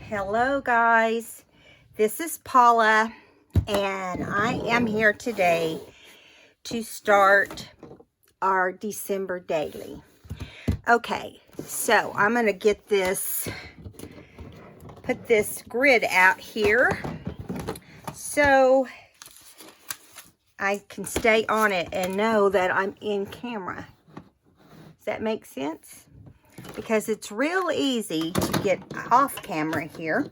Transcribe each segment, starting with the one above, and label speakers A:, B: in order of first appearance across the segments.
A: Hello guys, this is Paula and I am here today to start our December daily. Okay, so I'm going to get this, put this grid out here so I can stay on it and know that I'm in camera. Does that make sense? Because it's real easy to get off camera here.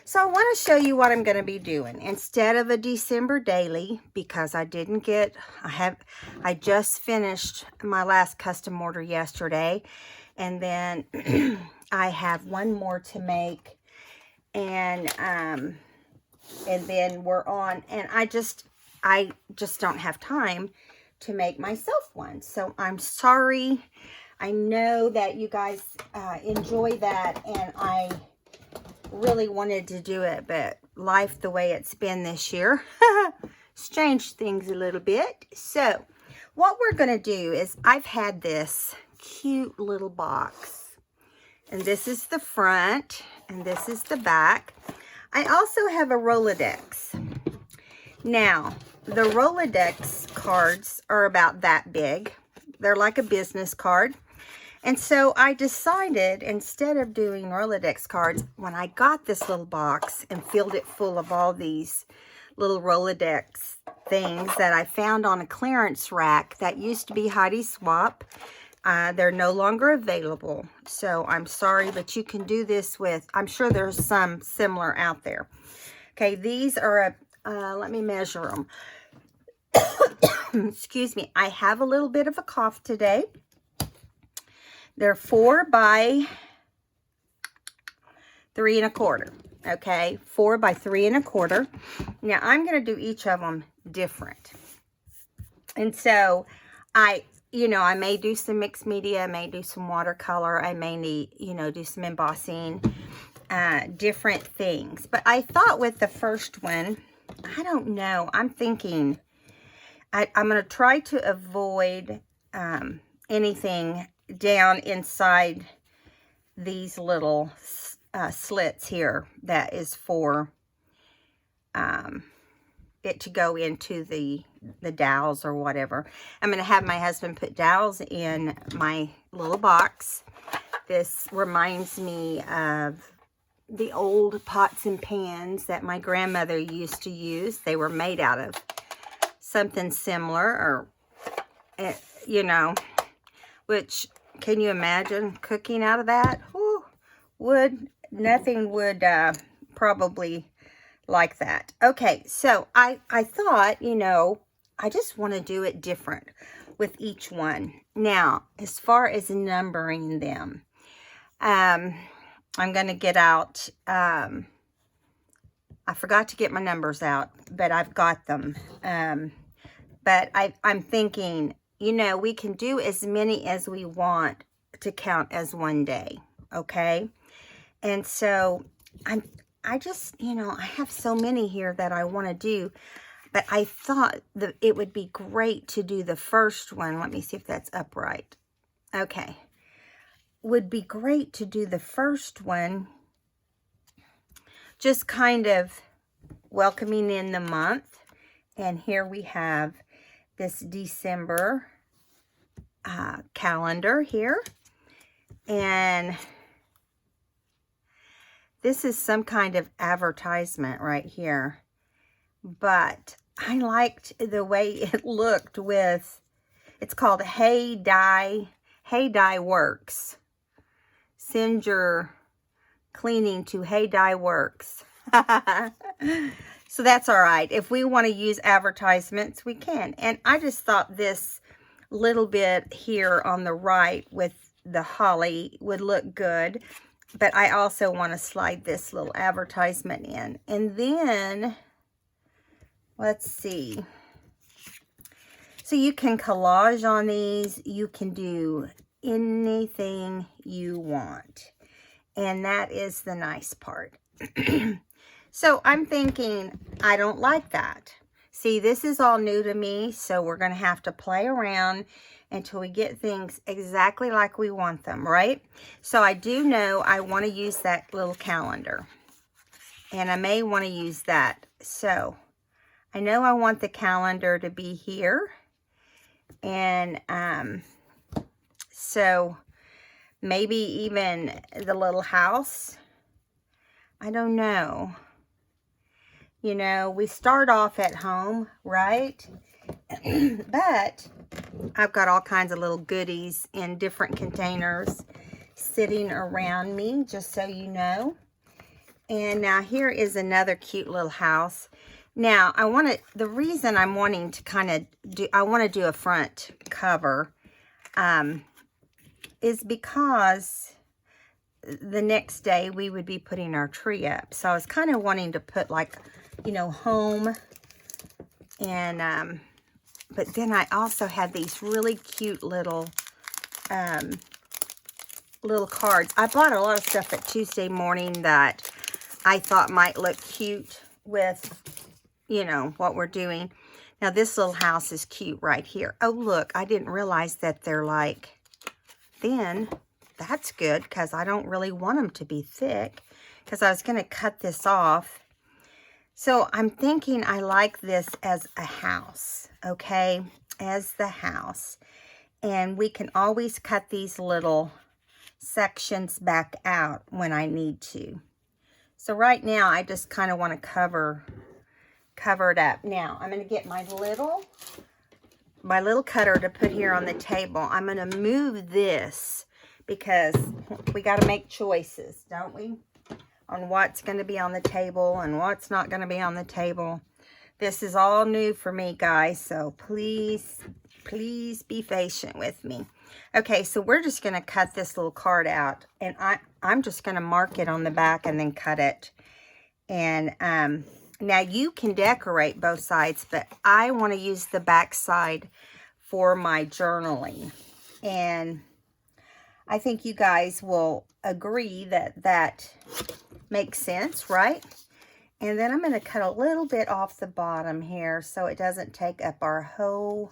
A: So I want to show you what I'm going to be doing instead of a December daily, because I didn't get, I just finished my last custom order yesterday, and then I have one more to make, and then we're on, and I just don't have time to make myself one. So I'm sorry. I know that you guys enjoy that, and I really wanted to do it, but life the way it's been this year has changed things a little bit. So what we're going to do is, I've had this cute little box, and this is the front, and this is the back. I also have a Rolodex. Now, the Rolodex cards are about that big. They're like a business card. And so I decided, instead of doing Rolodex cards, when I got this little box and filled it full of all these little Rolodex things that I found on a clearance rack that used to be Heidi Swap, they're no longer available. So I'm sorry, but you can do this with, I'm sure there's some similar out there. Okay, these are, let me measure them. Excuse me, I have a little bit of a cough today. They're 4 by 3 1/4. Okay, 4 by 3 1/4. Now I'm going to do each of them different. And so I may do some mixed media, I may do some watercolor, I may need, do some embossing, different things. But I thought with the first one, I don't know, I'm thinking I'm going to try to avoid anything down inside these little slits here that is for it to go into the dowels or whatever. I'm going to have my husband put dowels in my little box. This reminds me of the old pots and pans that my grandmother used to use. They were made out of something similar, or which, can you imagine cooking out of that? Ooh, nothing would probably like that. Okay, so I thought, I just want to do it different with each one. Now, as far as numbering them, I'm going to get out, I forgot to get my numbers out, but I've got them. But I'm thinking, we can do as many as we want to count as one day, okay? And so I just, I have so many here that I want to do, but I thought that it would be great to do the first one. Let me see if that's upright. Okay. Would be great to do the first one, just kind of welcoming in the month. And here we have this December calendar here, and this is some kind of advertisement right here, but I liked the way it looked with, it's called Hey Dye Works. Send your cleaning to Hey Dye Works. So that's all right. If we want to use advertisements, we can. And I just thought this little bit here on the right with the holly would look good. But I also want to slide this little advertisement in. And then, let's see. So you can collage on these. You can do anything you want. And that is the nice part. So I'm thinking, I don't like that. See, this is all new to me, so we're going to have to play around until we get things exactly like we want them, right? So I do know I want to use that little calendar. And I may want to use that. So I know I want the calendar to be here. And so maybe even the little house. I don't know. You know, we start off at home, right? But I've got all kinds of little goodies in different containers sitting around me, just so you know. And now here is another cute little house. Now, the reason I'm wanting to kind of I want to do a front cover is because the next day we would be putting our tree up. So I was kind of wanting to put, like, you know, home. And, but then I also had these really cute little cards. I bought a lot of stuff at Tuesday Morning that I thought might look cute with, you know, what we're doing. Now, this little house is cute right here. Oh, look, I didn't realize that they're like thin. That's good, because I don't really want them to be thick, because I was going to cut this off. So I'm thinking I like this as a house, okay, as the house. And we can always cut these little sections back out when I need to. So right now I just kind of want to cover it up. Now I'm going to get my little cutter to put here on the table. I'm going to move this because we got to make choices, don't we? On what's going to be on the table and what's not going to be on the table. This is all new for me, guys, so please be patient with me. Okay, so we're just going to cut this little card out, and I'm just going to mark it on the back and then cut it. And now you can decorate both sides, but I want to use the back side for my journaling. And I think you guys will agree that that makes sense, right? And then I'm going to cut a little bit off the bottom here so it doesn't take up our whole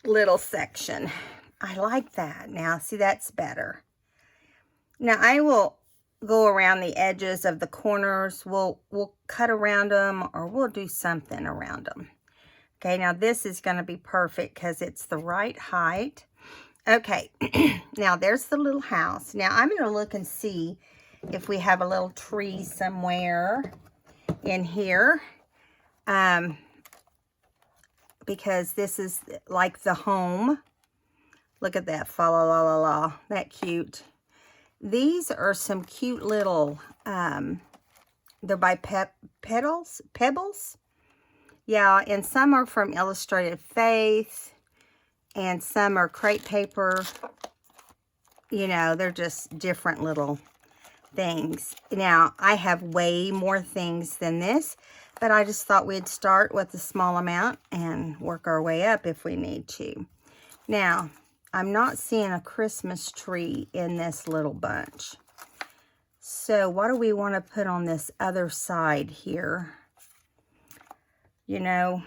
A: little section. I like that. Now, see, that's better. Now, I will go around the edges of the corners. We'll cut around them, or we'll do something around them. Okay, now this is going to be perfect because it's the right height. Okay, now there's the little house. Now I'm going to look and see if we have a little tree somewhere in here. Because this is like the home. Look at that, fa la la la la, that cute. These are some cute little, they're by Pebbles. Yeah, and some are from Illustrated Faith, and some are crepe paper. You know, they're just different little things. Now, I have way more things than this, but I just thought we'd start with a small amount and work our way up if we need to. Now, I'm not seeing a Christmas tree in this little bunch. So what do we want to put on this other side here? You know,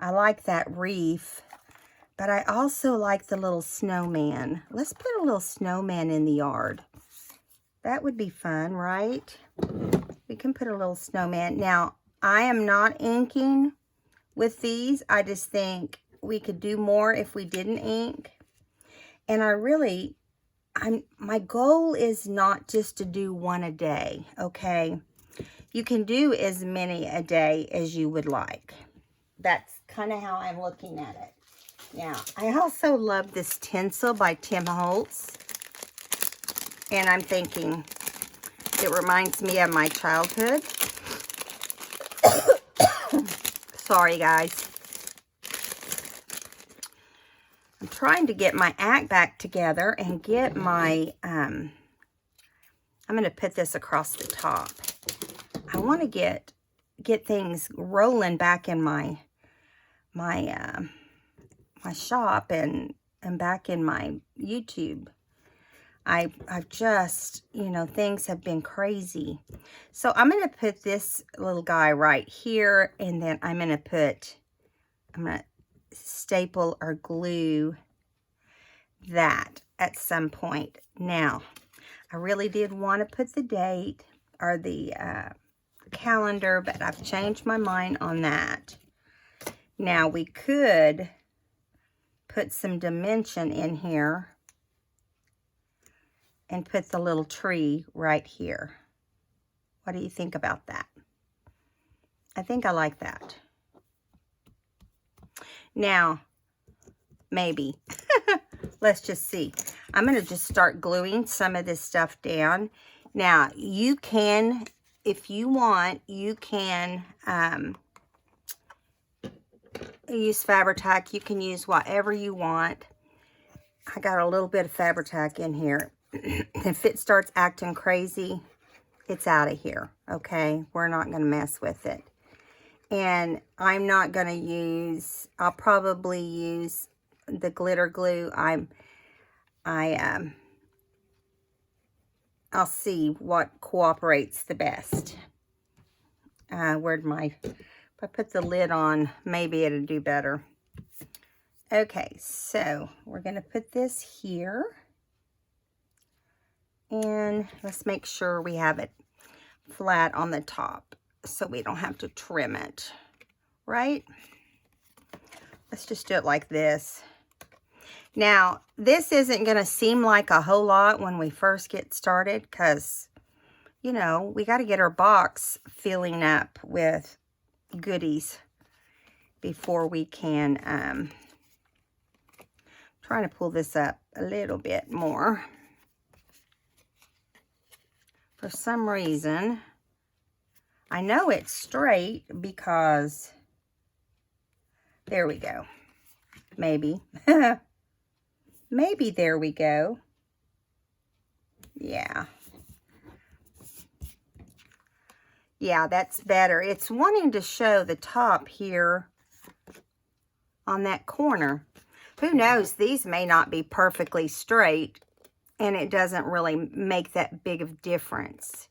A: I like that wreath, but I also like the little snowman. Let's put a little snowman in the yard. That would be fun, right? We can put a little snowman. Now, I am not inking with these. I just think we could do more if we didn't ink. And my goal is not just to do one a day, okay? You can do as many a day as you would like. That's kind of how I'm looking at it. Now, I also love this tinsel by Tim Holtz. And I'm thinking, it reminds me of my childhood. Sorry, guys. I'm trying to get my act back together and get my, I'm going to put this across the top. I want to get things rolling back in my shop and back in my YouTube. I've just, you know, things have been crazy. So I'm going to put this little guy right here, and then I'm going to staple or glue that at some point. Now, I really did want to put the date or the calendar, but I've changed my mind on that. Now we could put some dimension in here and put the little tree right here. What do you think about that? I think I like that. Now, maybe. Let's just see. I'm going to just start gluing some of this stuff down. Now, you can, if you want, you can use Fabri-Tac. You can use whatever you want. I got a little bit of Fabri-Tac in here. If it starts acting crazy, it's out of here, okay? We're not going to mess with it. And I'm not going to use, I'll probably use the glitter glue. I'll see what cooperates the best. If I put the lid on, maybe it'll do better. Okay, so we're going to put this here. And let's make sure we have it flat on the top so we don't have to trim it, right? Let's just do it like this. Now, this isn't going to seem like a whole lot when we first get started because, you know, we got to get our box filling up with goodies before we can, trying to pull this up a little bit more. For some reason, I know it's straight because, there we go. Maybe. Maybe there we go. Yeah. Yeah, that's better. It's wanting to show the top here on that corner. Who knows? These may not be perfectly straight, and it doesn't really make that big of a difference.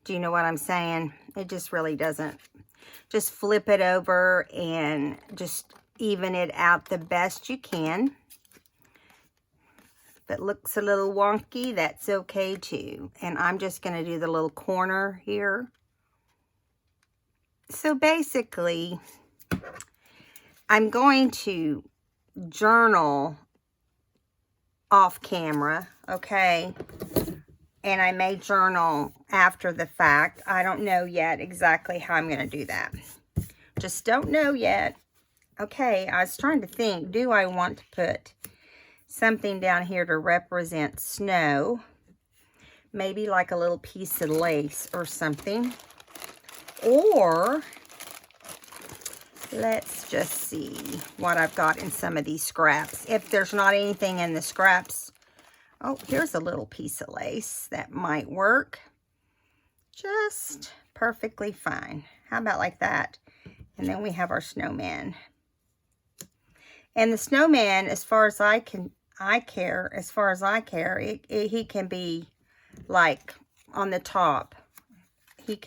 A: Do you know what I'm saying? It just really doesn't. Just flip it over and just even it out the best you can. If it looks a little wonky, that's okay too. And I'm just going to do the little corner here. So basically, I'm going to journal off camera, okay? And I may journal after the fact. I don't know yet exactly how I'm going to do that. Just don't know yet. Okay, I was trying to think, do I want to put something down here to represent snow? Maybe like a little piece of lace or something. Or, let's just see what I've got in some of these scraps. If there's not anything in the scraps, oh, here's a little piece of lace that might work just perfectly fine. How about like that? And then we have our snowman. And the snowman, as far as he can be like on the top. He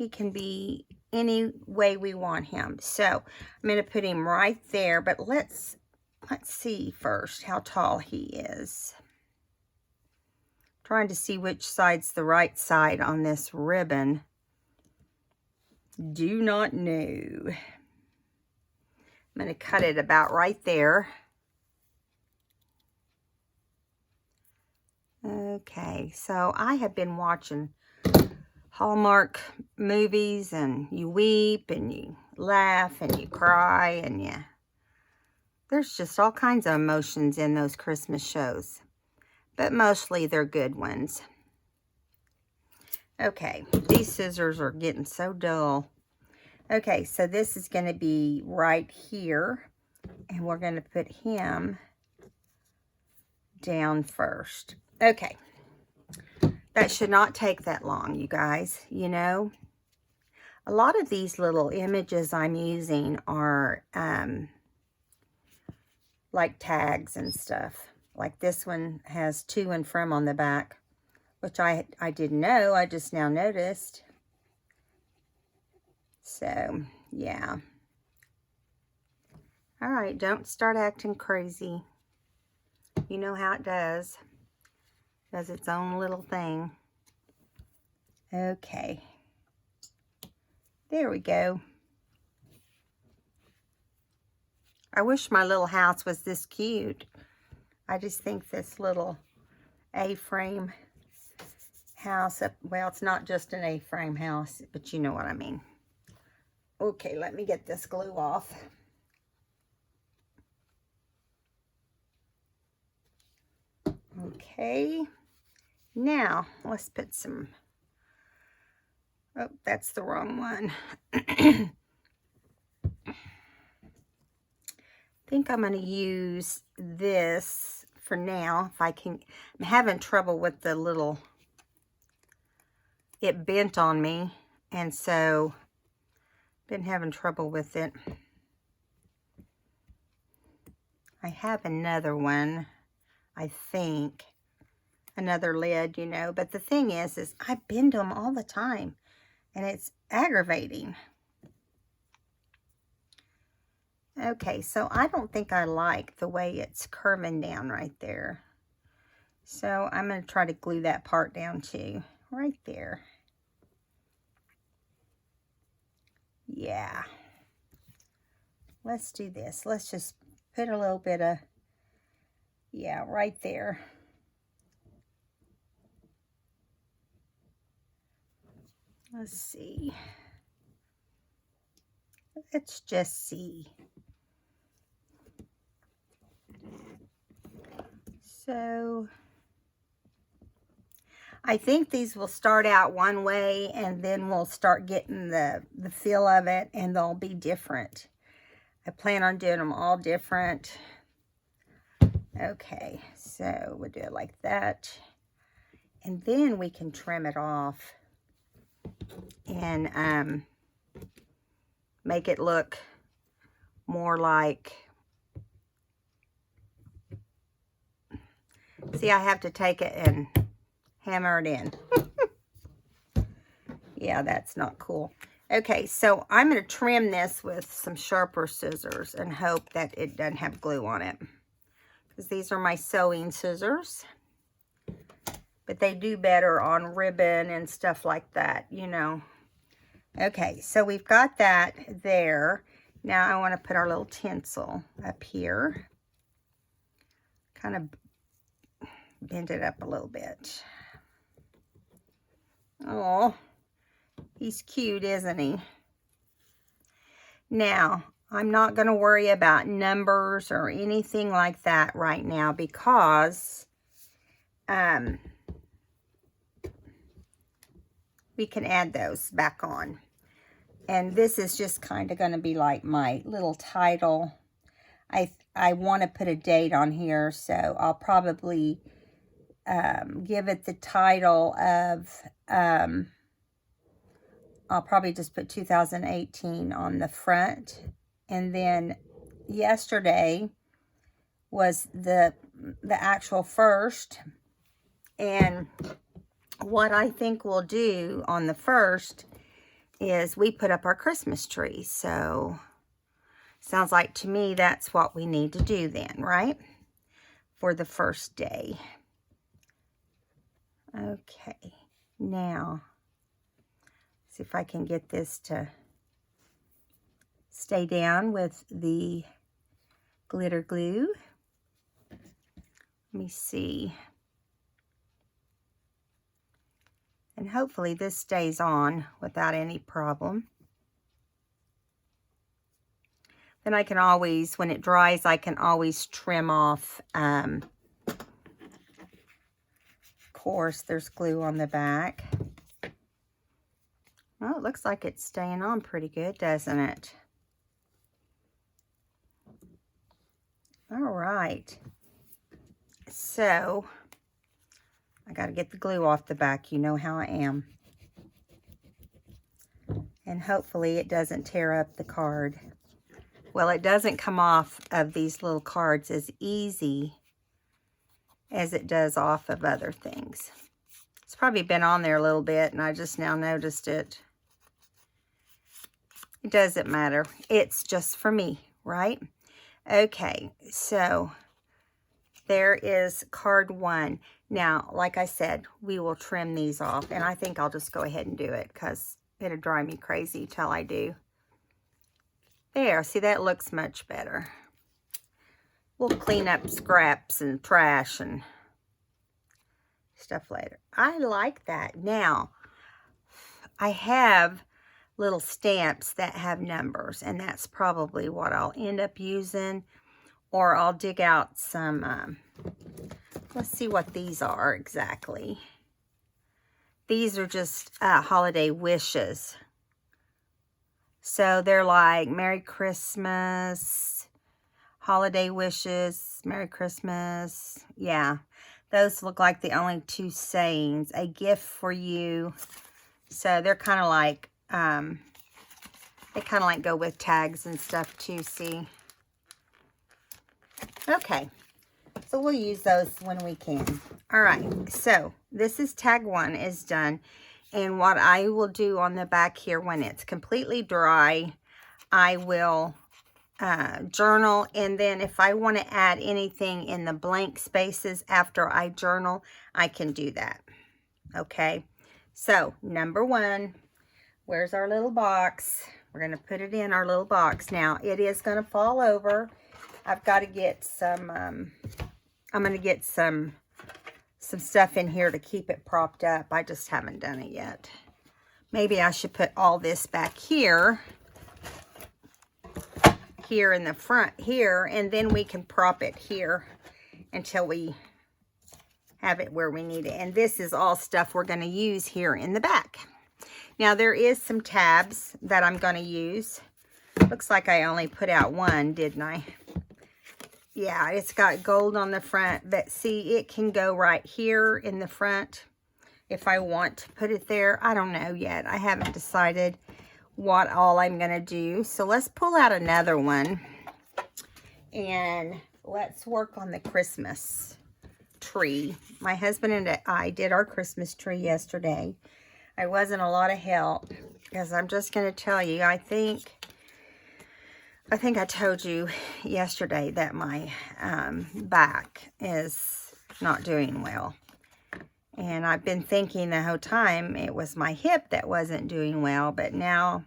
A: can be any way we want him. So I'm going to put him right there, but let's see first how tall he is. Trying to see which side's the right side on this ribbon. Do not know. I'm going to cut it about right there. Okay, so I have been watching Hallmark movies, and you weep and you laugh and you cry and there's just all kinds of emotions in those Christmas shows, but mostly they're good ones. Okay, these scissors are getting so dull. Okay, so this is going to be right here, and we're going to put him down first. Okay. That should not take that long, you guys, you know. A lot of these little images I'm using are like tags and stuff. Like this one has to and from on the back, which I didn't know. I just now noticed. So, yeah. All right, don't start acting crazy. You know how it does. Does its own little thing. Okay. There we go. I wish my little house was this cute. I just think this little A-frame house, well, it's not just an A-frame house, but you know what I mean. Okay, let me get this glue off. Okay, now let's put some, oh, that's the wrong one. I think I'm going to use this for now, if I can. I'm having trouble with the little, it bent on me, and so been having trouble with it. I have another one, I think, another lid, you know, but the thing is I bend them all the time, and it's aggravating. Okay, so I don't think I like the way it's curving down right there. So I'm going to try to glue that part down too, right there. Yeah. Let's do this. Let's just put a little bit of, yeah, right there. Let's see. Let's just see. So I think these will start out one way, and then we'll start getting the feel of it, and they'll be different. I plan on doing them all different. Okay, so we'll do it like that. And then we can trim it off and make it look more like, see, I have to take it and hammer it in. Yeah, that's not cool. Okay, so I'm going to trim this with some sharper scissors and hope that it doesn't have glue on it, because these are my sewing scissors. But they do better on ribbon and stuff like that, you know. Okay, so we've got that there. Now I want to put our little tinsel up here. Kind of bend it up a little bit. Oh, he's cute, isn't he? Now, I'm not going to worry about numbers or anything like that right now, because we can add those back on. And this is just kind of going to be like my little title. I want to put a date on here, so I'll probably give it the title of, I'll probably just put 2018 on the front. And then yesterday was the actual first. And what I think we'll do on the first is we put up our Christmas tree. So sounds like to me that's what we need to do then, right? For the first day. Okay, now see if I can get this to stay down with the glitter glue. Let me see. And hopefully this stays on without any problem. Then I can always, when it dries, I can always trim off. Of course, there's glue on the back. Well, it looks like it's staying on pretty good, doesn't it? All right. So, I got to get the glue off the back. You know how I am. And hopefully it doesn't tear up the card. Well, it doesn't come off of these little cards as easy as it does off of other things. It's probably been on there a little bit, and I just now noticed it. It doesn't matter. It's just for me, right? Okay, so there is card 1. Now, like I said, we will trim these off, and I think I'll just go ahead and do it because it'll drive me crazy till I do. There, see, that looks much better. We'll clean up scraps and trash and stuff later. I like that. Now, I have little stamps that have numbers, and that's probably what I'll end up using. Or I'll dig out some, let's see what these are exactly. These are just holiday wishes. So they're like Merry Christmas, holiday wishes, Merry Christmas. Yeah, those look like the only 2 sayings. A gift for you. So they're kind of like, they kind of like go with tags and stuff too, see? Okay, so we'll use those when we can. All right, so this is tag 1 is done. And what I will do on the back here when it's completely dry, I will journal. And then if I want to add anything in the blank spaces after I journal, I can do that. Okay, so number 1, where's our little box? We're going to put it in our little box. Now, it is going to fall over. I've got to get some, I'm going to get some stuff in here to keep it propped up. I just haven't done it yet. Maybe I should put all this back here in the front here, and then we can prop it here until we have it where we need it. And this is all stuff we're going to use here in the back. Now, there is some tabs that I'm going to use. Looks like I only put out 1, didn't I? Yeah, it's got gold on the front, but see, it can go right here in the front if I want to put it there. I don't know yet. I haven't decided what all I'm going to do. So let's pull out another one, and let's work on the Christmas tree. My husband and I did our Christmas tree yesterday. I wasn't a lot of help because I'm just going to tell you, I think I told you yesterday that my back is not doing well. And I've been thinking the whole time it was my hip that wasn't doing well. But now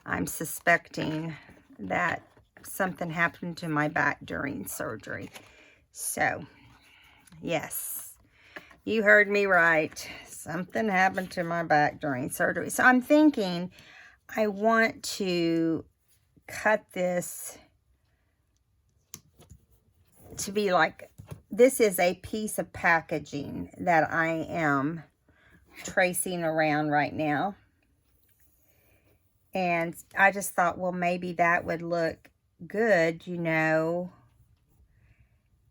A: I'm suspecting that something happened to my back during surgery. So, yes, you heard me right. Something happened to my back during surgery. So I'm thinking I want to cut this to be like, this is a piece of packaging that I am tracing around right now. And I just thought, well, maybe that would look good, you know.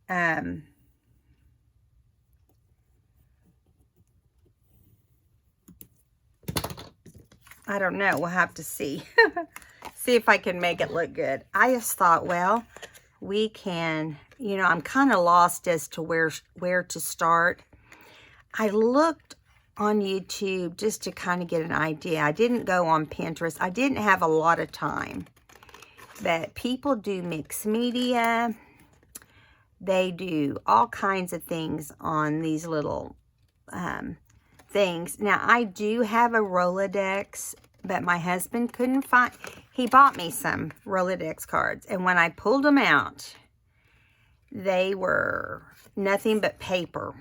A: I don't know. We'll have to see. See if I can make it look good. I just thought, well, we can, you know, I'm kind of lost as to where to start. I looked on YouTube just to kind of get an idea. I didn't go on Pinterest. I didn't have a lot of time. But people do mixed media. They do all kinds of things on these little things. Now, I do have a Rolodex, but my husband couldn't find. He bought me some Rolodex cards, and when I pulled them out, they were nothing but paper.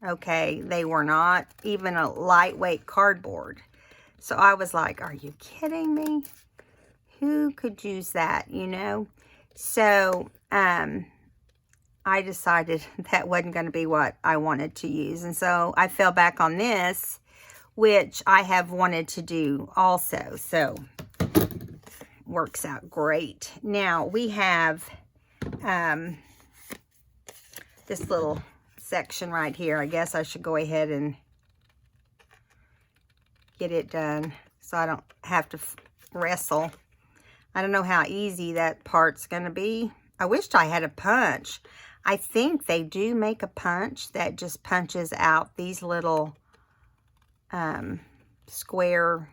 A: Okay, they were not even a lightweight cardboard. So I was like, are you kidding me? Who could use that, you know? So I decided that wasn't going to be what I wanted to use. And so I fell back on this, which I have wanted to do also. So works out great. Now we have this little section right here. I guess I should go ahead and get it done so I don't have to wrestle. I don't know how easy that part's going to be. I wished I had a punch. I think they do make a punch that just punches out these little square,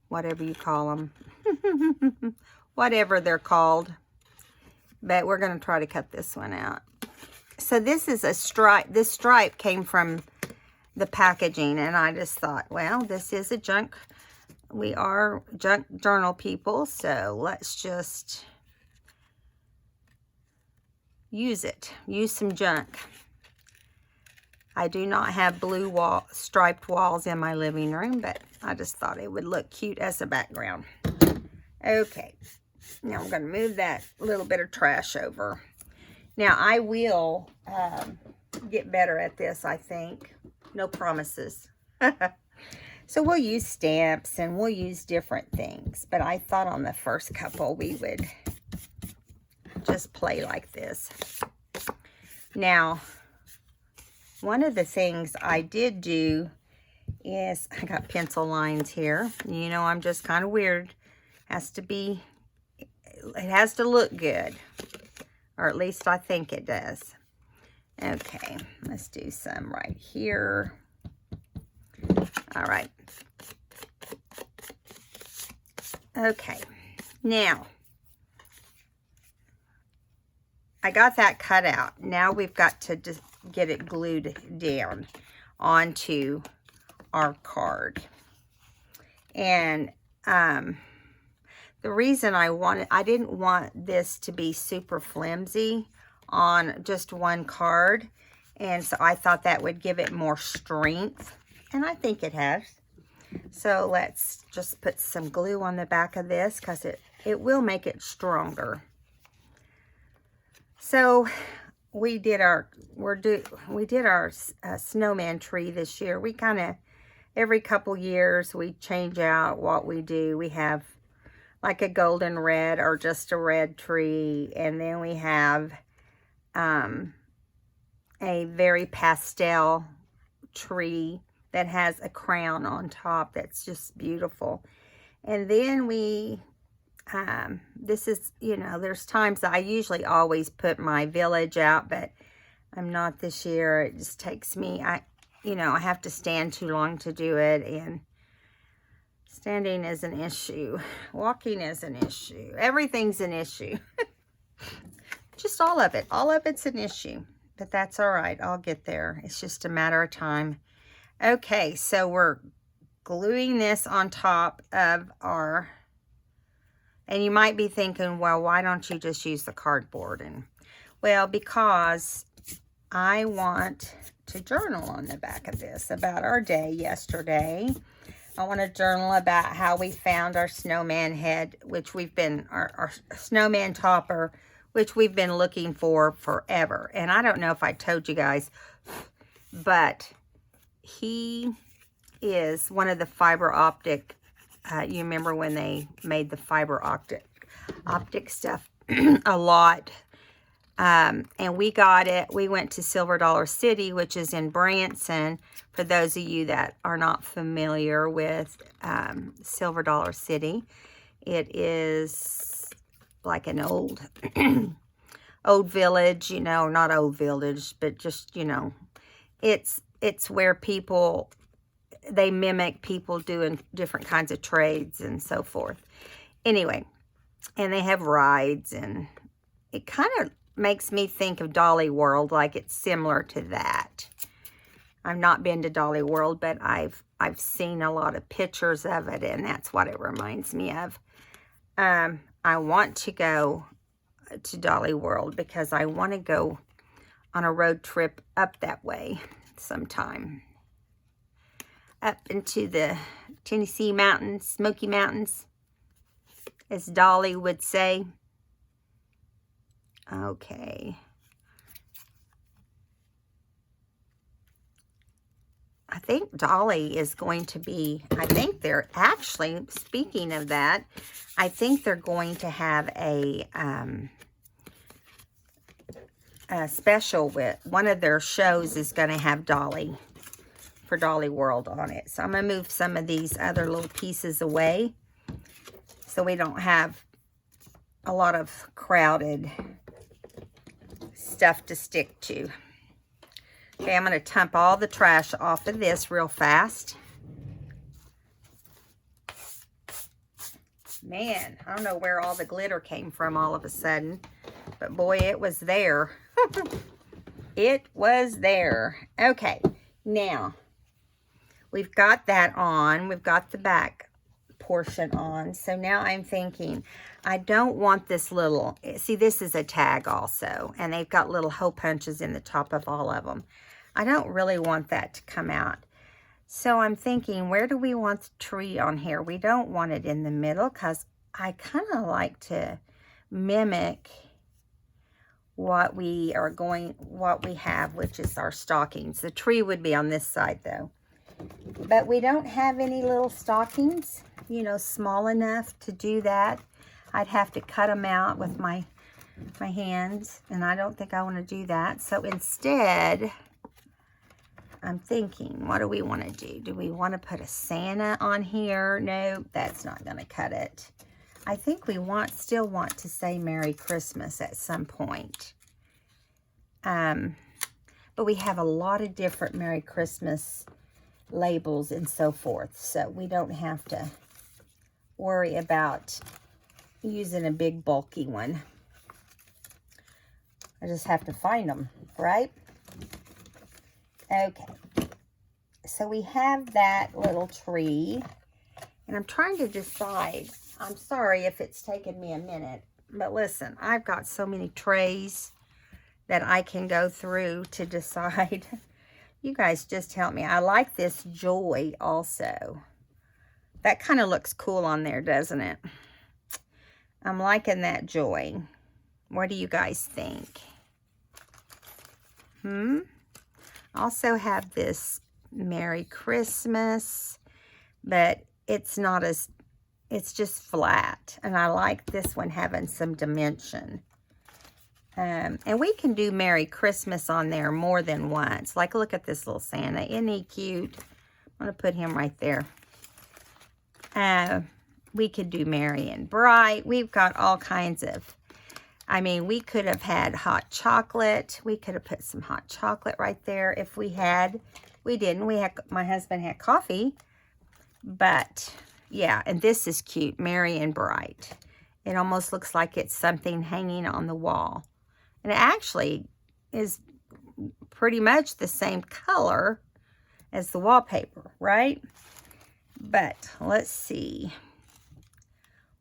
A: whatever you call them, whatever they're called. but we're going to try to cut this one out. So this is a stripe. This stripe came from the packaging, and I just thought, well, this is a junk. We are junk journal people, so let's just use it. Use some junk. I do not have blue striped walls in my living room, but I just thought it would look cute as a background. Okay, now I'm going to move that little bit of trash over. Now, I will get better at this, I think. No promises. So we'll use stamps and we'll use different things. But I thought on the first couple we would just play like this. Now, one of the things I did do is, I got pencil lines here. You know, I'm just kind of weird. Has to be, it has to look good. Or at least I think it does. Okay, let's do some right here. All right. Okay, now, I got that cut out. Now we've got to just get it glued down onto our card. And the reason I didn't want this to be super flimsy on just one card. And so I thought that would give it more strength. And I think it has. So let's just put some glue on the back of this because it will make it stronger. So we did our snowman tree this year. We kind of, every couple years we change out what we do. We have like a golden red or just a red tree, and then we have a very pastel tree that has a crown on top that's just beautiful. And then we this is, you know, there's times that I usually always put my village out, but I'm not this year. It just takes me, you know, I have to stand too long to do it, and standing is an issue. Walking is an issue. Everything's an issue. Just all of it. All of it's an issue. But that's all right. I'll get there. It's just a matter of time. Okay, so we're gluing this on top of our... And you might be thinking, well, why don't you just use the cardboard? And well, because I want to journal on the back of this about our day yesterday. I want to journal about how we found our snowman head, which we've been, our snowman topper, which we've been looking for forever. And I don't know if I told you guys, but he is one of the fiber optic. You remember when they made the fiber optic stuff a lot. And we got it. We went to Silver Dollar City, which is in Branson. For those of you that are not familiar with Silver Dollar City, it is like an old village, you know, not old village, but just, you know, it's where people, they mimic people doing different kinds of trades and so forth. Anyway, and they have rides, and it kind of makes me think of Dolly World, like it's similar to that. I've not been to Dolly World, but I've seen a lot of pictures of it, and that's what it reminds me of. I want to go to Dolly World because I want to go on a road trip up that way sometime. Up into the Tennessee mountains, Smoky Mountains, as Dolly would say. Okay. I think Dolly is going to be, I think they're actually, speaking of that, I think they're going to have a special with, one of their shows is going to have Dolly, for Dolly World on it. So I'm going to move some of these other little pieces away so we don't have a lot of crowded stuff to stick to. Okay, I'm going to dump all the trash off of this real fast. Man, I don't know where all the glitter came from all of a sudden. but boy, it was there. It was there. Okay, now we've got that on. We've got the back portion on. So now I'm thinking, I don't want this little, see, this is a tag also, and they've got little hole punches in the top of all of them. I don't really want that to come out. So I'm thinking, where do we want the tree on here? We don't want it in the middle because I kind of like to mimic what we have, which is our stockings. The tree would be on this side though. But we don't have any little stockings, you know, small enough to do that. I'd have to cut them out with my hands, and I don't think I want to do that. So instead, I'm thinking, what do we want to do? Do we want to put a Santa on here? No, that's not going to cut it. I think we still want to say Merry Christmas at some point. But we have a lot of different Merry Christmas labels and so forth, so we don't have to worry about using a big bulky one. I just have to find them, right? Okay, so we have that little tree, and I'm trying to decide. I'm sorry if it's taken me a minute, but listen, I've got so many trays that I can go through to decide. You guys just help me. I like this joy also. That kind of looks cool on there, doesn't it? I'm liking that joy. What do you guys think? Also have this Merry Christmas, but it's not as, it's just flat. And I like this one having some dimension. And we can do Merry Christmas on there more than once. Like, look at this little Santa. Isn't he cute? I'm going to put him right there. We could do Merry and Bright. We've got all kinds of, I mean, we could have had hot chocolate. We could have put some hot chocolate right there if we had. We didn't. My husband had coffee. But, yeah, and this is cute. Merry and Bright. It almost looks like it's something hanging on the wall. And it actually is pretty much the same color as the wallpaper, right? But let's see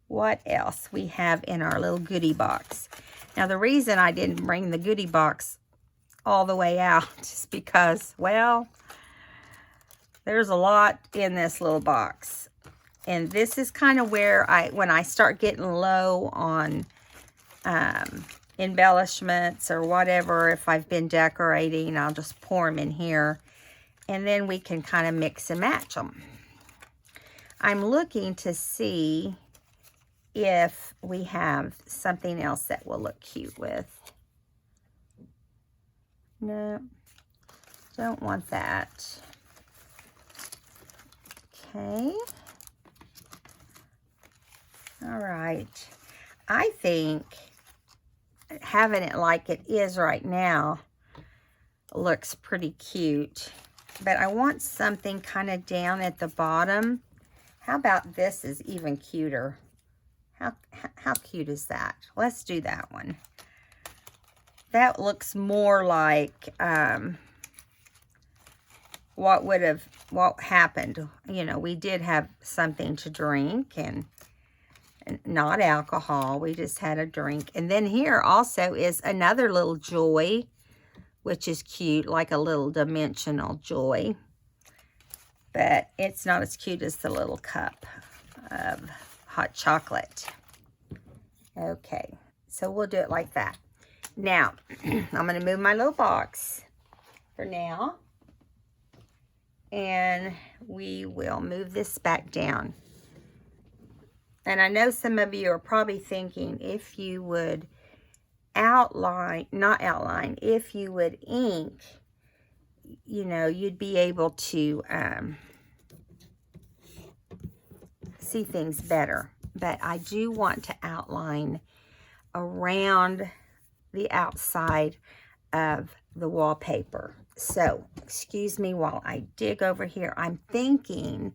A: what else we have in our little goodie box. Now, the reason I didn't bring the goodie box all the way out is because, well, there's a lot in this little box. And this is kind of where when I start getting low on embellishments or whatever, if I've been decorating, I'll just pour them in here, and then we can kind of mix and match them. I'm looking to see if we have something else that will look cute with. No, don't want that. Okay. All right. I think having it like it is right now looks pretty cute, but I want something kind of down at the bottom. How about this is even cuter? How cute is that? Let's do that one. That looks more like what happened. You know, we did have something to drink, and not alcohol. We just had a drink. And then here also is another little joy, which is cute, like a little dimensional joy. But it's not as cute as the little cup of hot chocolate. Okay, so we'll do it like that. Now, I'm going to move my little box for now. And we will move this back down. And I know some of you are probably thinking, if you would if you would ink, you know, you'd be able to see things better. But I do want to outline around the outside of the wallpaper. So, excuse me while I dig over here. I'm thinking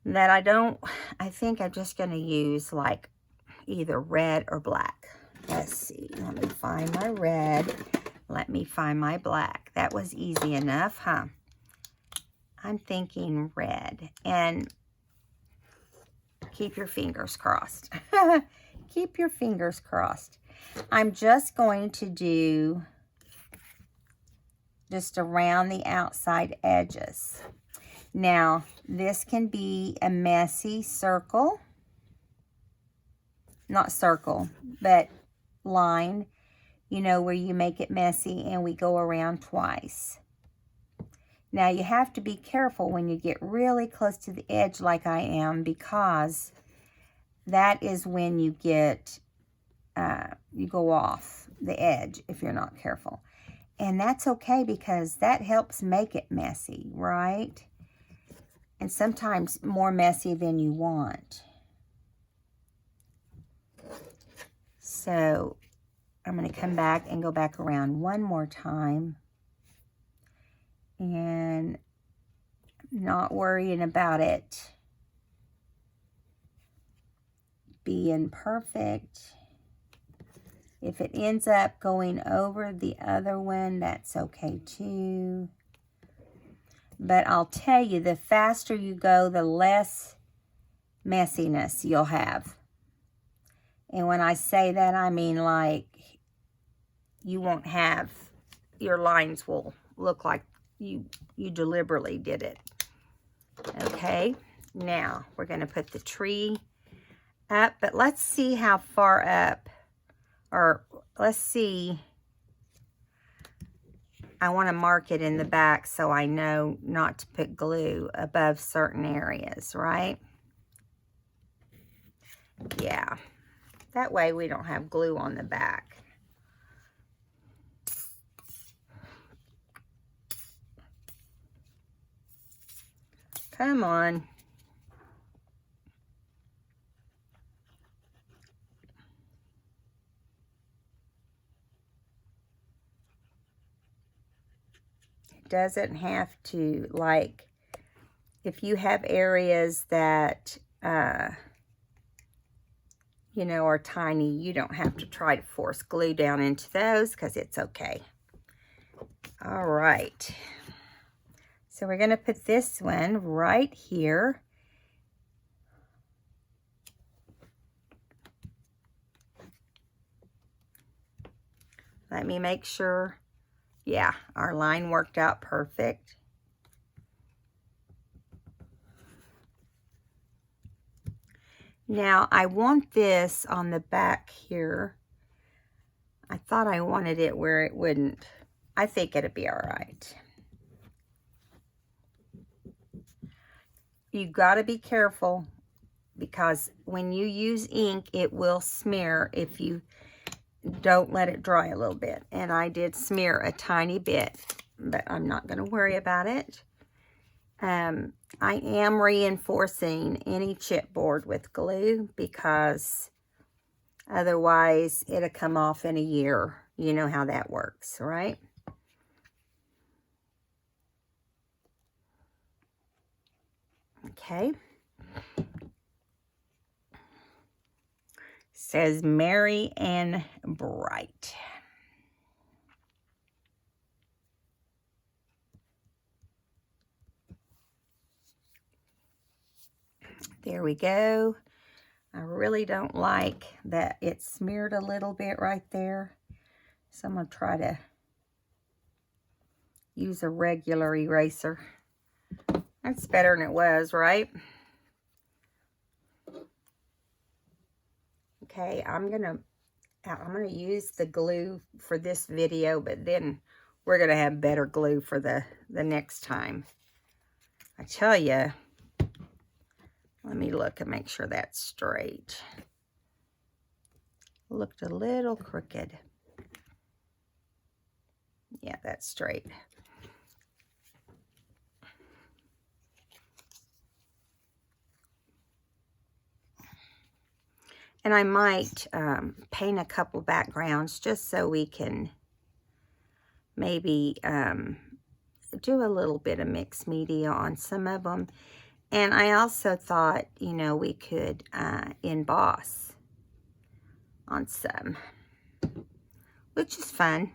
A: that I think I'm just going to use like either red or black. Let's see. Let me find my red. Let me find my black. That was easy enough, huh? I'm thinking red. And keep your fingers crossed. Keep your fingers crossed. I'm just going to do just around the outside edges. Now, this can be a messy circle. Not circle, but line. You know, where you make it messy and we go around twice. Now, you have to be careful when you get really close to the edge like I am, because that is when you get, you go off the edge if you're not careful. And that's okay, because that helps make it messy, right? And sometimes more messy than you want. So I'm going to come back and go back around one more time. And not worrying about it being perfect. If it ends up going over the other one, that's okay too. But I'll tell you, the faster you go, the less messiness you'll have. And when I say that, I mean like you won't have, your lines will look like you deliberately did it. Okay, now we're going to put the tree up, but let's see how far up, or let's see, I want to mark it in the back so I know not to put glue above certain areas, right? Yeah, that way we don't have glue on the back. Come on. It doesn't have to, like, if you have areas that, you know, are tiny, you don't have to try to force glue down into those, because it's okay. All right. So we're going to put this one right here. Let me make sure. Yeah, our line worked out perfect. Now, I want this on the back here. I thought I wanted it where it wouldn't. I think it'll be all right. You got to be careful, because when you use ink, it will smear if you don't let it dry a little bit. And I did smear a tiny bit, but I'm not going to worry about it. I am reinforcing any chipboard with glue, because otherwise it'll come off in a year. You know how that works, right? Okay. Says Merry and Bright. There we go. I really don't like that it smeared a little bit right there. So I'm going to try to use a regular eraser. That's better than it was, right? Okay, I'm gonna use the glue for this video, but then we're gonna have better glue for the next time. I tell you, let me look and make sure that's straight. Looked a little crooked. Yeah, that's straight. And I might paint a couple backgrounds just so we can maybe do a little bit of mixed media on some of them. And I also thought, you know, we could emboss on some. which is fun.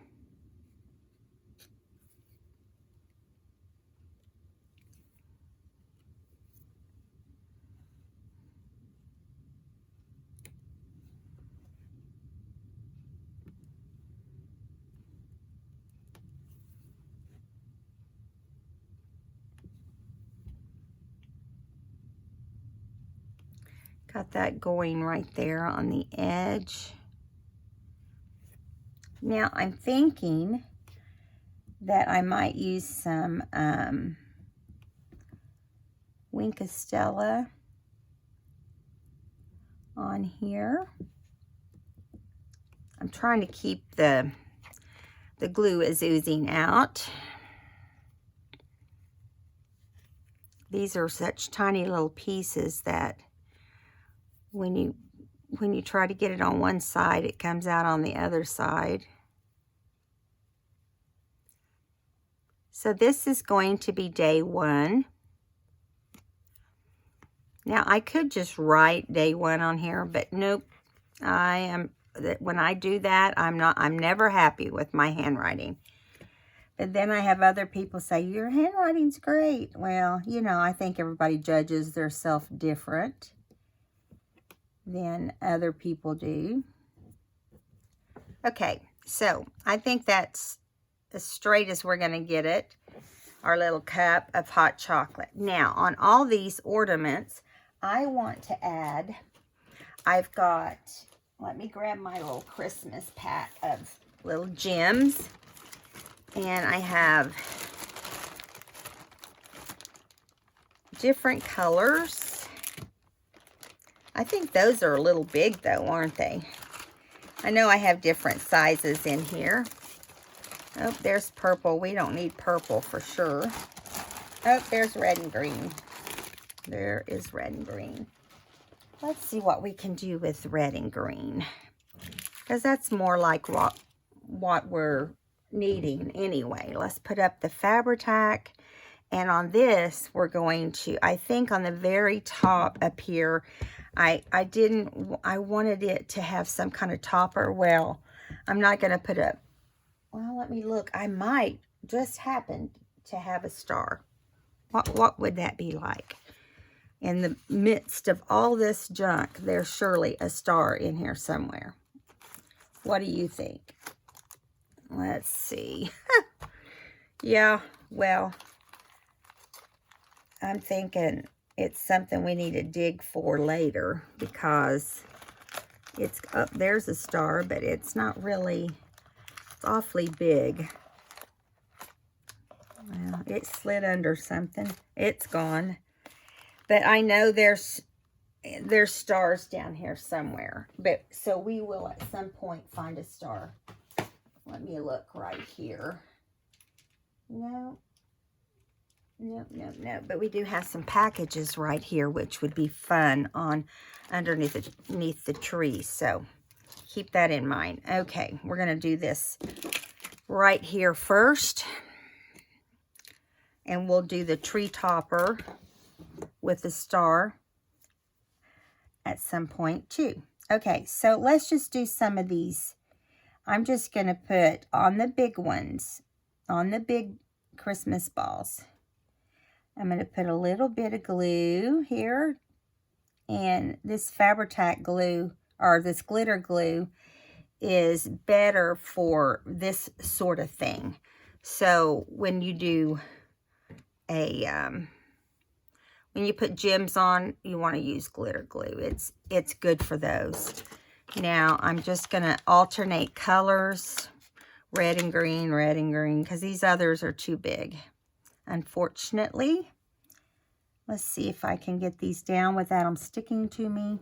A: Got that going right there on the edge. Now I'm thinking that I might use some Wink of Stella on here. I'm trying to keep the glue is oozing out. These are such tiny little pieces that when you try to get it on one side, it comes out on the other side. So this is going to be day 1. Now I could just write day 1 on here, but nope. When I do that, I'm never happy with my handwriting. But then I have other people say, your handwriting's great. Well, you know, I think everybody judges their self different than other people do. Okay, so I think that's as straight as we're going to get it. Our little cup of hot chocolate. Now, on all these ornaments, I want to add, I've got, let me grab my little Christmas pack of little gems. And I have different colors. I think those are a little big though, aren't they? I know I have different sizes in here. Oh, there's purple. We don't need purple for sure. Oh, there's red and green. There is red and green. Let's see what we can do with red and green, because that's more like what we're needing anyway. Let's put up the Fabri-Tac, and on this we're going to, I think on the very top up here, I wanted it to have some kind of topper. Well, I'm not going to put up, well, let me look. I might just happen to have a star. What would that be like? In the midst of all this junk, there's surely a star in here somewhere. What do you think? Let's see. Yeah, well, I'm thinking it's something we need to dig for later, because it's up there's a star, but it's not really, it's awfully big. Well, it slid under something. It's gone. But I know there's stars down here somewhere. But so we will at some point find a star. Let me look right here. No. But we do have some packages right here, which would be fun on underneath the tree. So keep that in mind. Okay, we're going to do this right here first. And we'll do the tree topper with the star at some point too. Okay, so let's just do some of these. I'm just going to put on the big ones, on the big Christmas balls. I'm going to put a little bit of glue here. And this Fabri-Tac glue, or this glitter glue, is better for this sort of thing. So when you do when you put gems on, you want to use glitter glue. It's good for those. Now I'm just going to alternate colors, red and green, because these others are too big, unfortunately. Let's see if I can get these down without them sticking to me.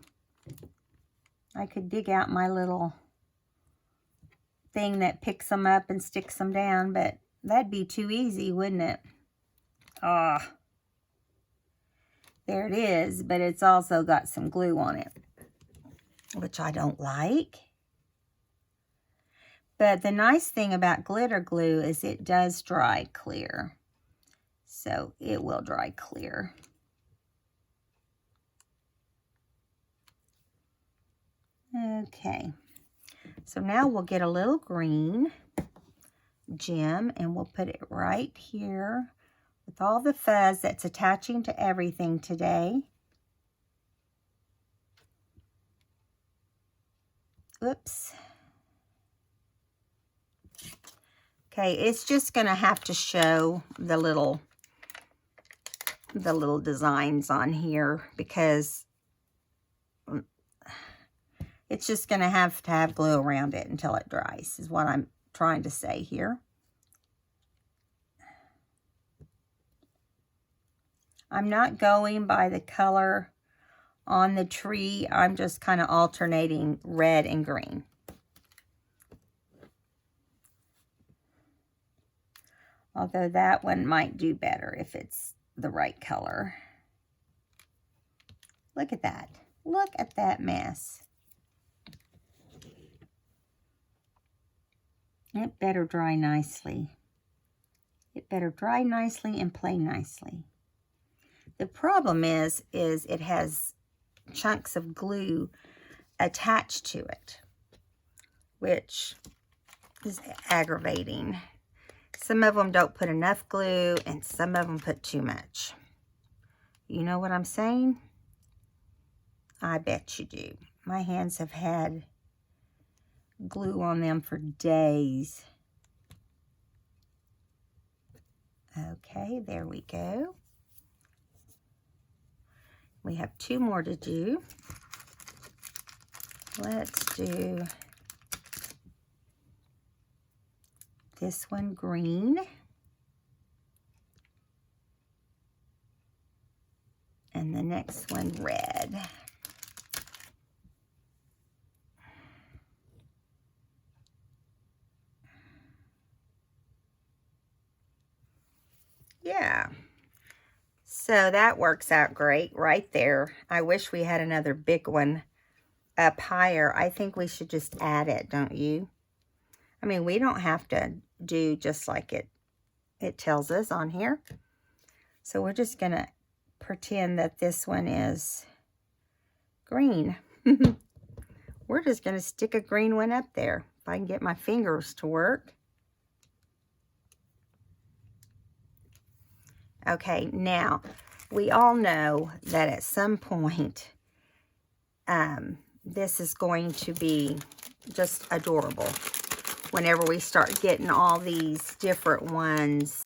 A: I could dig out my little thing that picks them up and sticks them down, but that'd be too easy, wouldn't it? Ah, there it is, but it's also got some glue on it, which I don't like. But the nice thing about glitter glue is it does dry clear. So it will dry clear. Okay. So now we'll get a little green gem and we'll put it right here with all the fuzz that's attaching to everything today. Oops. Okay, it's just going to have to show the little designs on here because it's just going to have glue around it until it dries, is what I'm trying to say here. I'm not going by the color on the tree. I'm just kind of alternating red and green. Although that one might do better if it's the right color. Look at that. Look at that mess. It better dry nicely. It better dry nicely and play nicely. The problem is it has chunks of glue attached to it, which is aggravating. Some of them don't put enough glue and some of them put too much. You know what I'm saying? I bet you do. My hands have had glue on them for days. Okay, there we go. We have 2 more to do. Let's do this one green. And the next one red. Yeah. So that works out great right there. I wish we had another big one up higher. I think we should just add it, don't you? I mean, we don't have to do just like it tells us on here. So we're just going to pretend that this one is green. We're just going to stick a green one up there if I can get my fingers to work. Okay, now, we all know that at some point, this is going to be just adorable. Whenever we start getting all these different ones